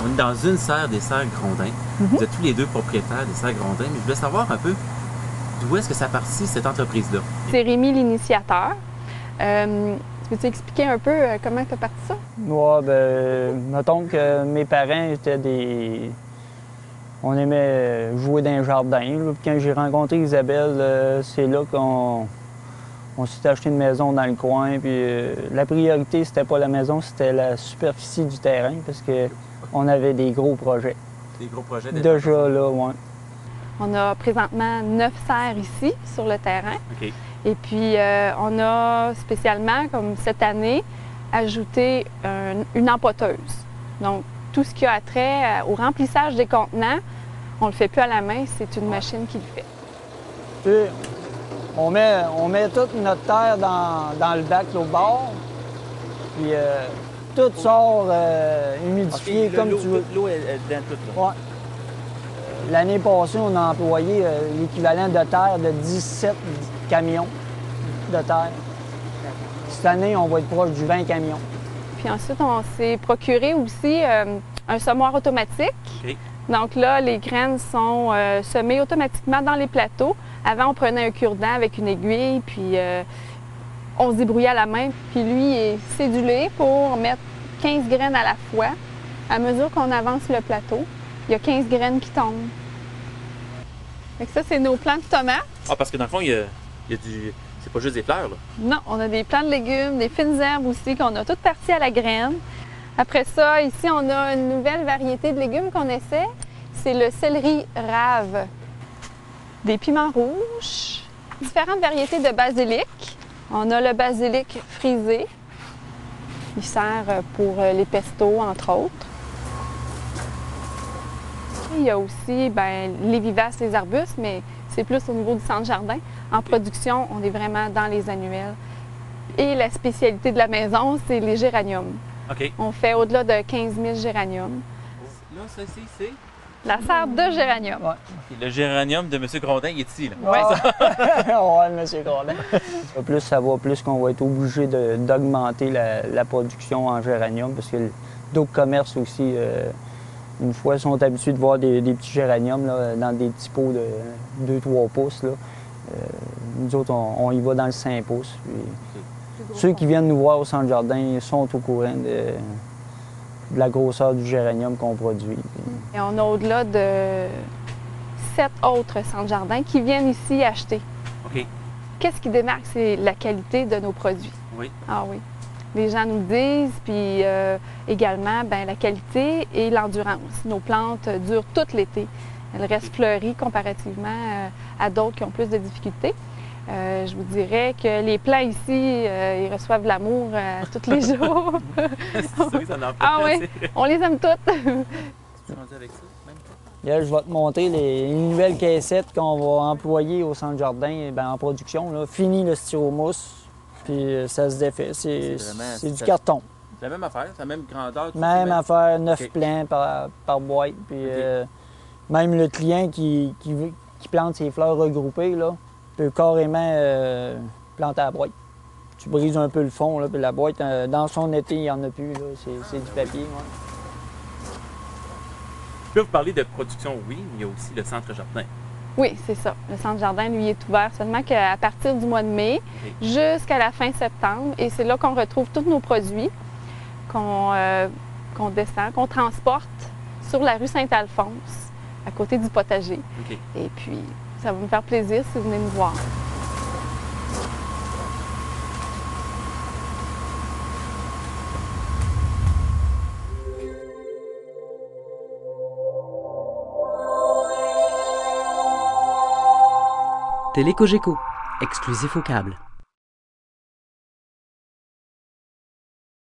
On est dans une serre des serres Grondin. Vous êtes tous les deux propriétaires des serres Grondin, mais je voulais savoir un peu d'où est-ce que ça partit, cette entreprise-là? C'est Rémi l'initiateur. Peux-tu expliquer un peu comment tu as parti ça? Ouais, ben, mettons que mes parents étaient des... On aimait jouer dans les jardins. Là. Quand j'ai rencontré Isabelle, c'est là qu'on s'est acheté une maison dans le coin. Puis la priorité, c'était pas la maison, c'était la superficie du terrain parce qu'on avait des gros projets. Des gros projets déjà là, oui. On a présentement 9 serres ici, sur le terrain. OK. Et puis, on a spécialement, comme cette année, ajouté une empoteuse. Donc, tout ce qui a trait au remplissage des contenants, on ne le fait plus à la main, c'est une machine qui le fait. Puis, on met toute notre terre dans le bac au bord, puis tout sort humidifié comme tu veux. L'eau est dans tout, là. Ouais. L'année passée, on a employé l'équivalent de terre de 17 camions de terre. Cette année, on va être proche du 20 camions. Puis ensuite, on s'est procuré aussi un semoir automatique. OK. Donc là, les graines sont semées automatiquement dans les plateaux. Avant, on prenait un cure-dent avec une aiguille, puis on se débrouillait à la main. Puis lui est cédulé pour mettre 15 graines à la fois. À mesure qu'on avance le plateau, il y a 15 graines qui tombent. Fait que ça, c'est nos plants de tomates. Ah, parce que dans le fond, il y a du... C'est pas juste des fleurs, là. Non, on a des plants de légumes, des fines herbes aussi, qu'on a toutes parties à la graine. Après ça, ici, on a une nouvelle variété de légumes qu'on essaie. C'est le céleri rave. Des piments rouges, différentes variétés de basilic. On a le basilic frisé. Il sert pour les pestos, entre autres. Il y a aussi les vivaces, les arbustes, mais c'est plus au niveau du centre-jardin. En production, on est vraiment dans les annuels. Et la spécialité de la maison, c'est les géraniums. OK. On fait au-delà de 15 000 géraniums. Là, ça, c'est... La serre de géranium. Ouais. Le géranium de M. Grondin, il est ici, là. Ouais, monsieur Grondin. Plus ça va, plus qu'on va être obligé d'augmenter la production en géranium parce que d'autres commerces aussi, une fois, sont habitués de voir des petits géraniums là, dans des petits pots de 2-3 pouces. Là. Nous autres, on y va dans le 5 pouces. Puis, ceux qui viennent nous voir au centre-jardin sont au courant de la grosseur du géranium qu'on produit. Et on a au-delà de 7 autres centres-jardins qui viennent ici acheter. OK. Qu'est-ce qui démarque? C'est la qualité de nos produits. Oui. Ah oui. Les gens nous le disent, puis également la qualité et l'endurance. Nos plantes durent tout l'été. Elles restent fleuries comparativement à d'autres qui ont plus de difficultés. Je vous dirais que les plants ici, ils reçoivent de l'amour tous les jours. C'est sûr que ça n'en Ah oui, on les aime toutes. Tu es rendu avec ça, même? Là, je vais te montrer les nouvelles caissettes qu'on va employer au centre-jardin en production. Là. Fini le styromousse, puis ça se défait. C'est du carton. C'est la même affaire, c'est la même grandeur. Même affaire, 9 OK. plants par boîte. Puis, OK. même le client qui plante ses fleurs regroupées là, peut carrément planter la boîte. Tu brises un peu le fond, là, puis la boîte, dans son été, il n'y en a plus. C'est du papier. Ouais. Je peux vous parler de production, oui, mais il y a aussi le centre-jardin. Oui, c'est ça. Le centre-jardin, lui, est ouvert seulement qu'à partir du mois de mai jusqu'à la fin septembre. Et c'est là qu'on retrouve tous nos produits qu'on descend, qu'on transporte sur la rue Saint-Alphonse, à côté du potager. OK. Et puis, ça va me faire plaisir si vous venez nous voir. Télé Cogeco, exclusif au câble.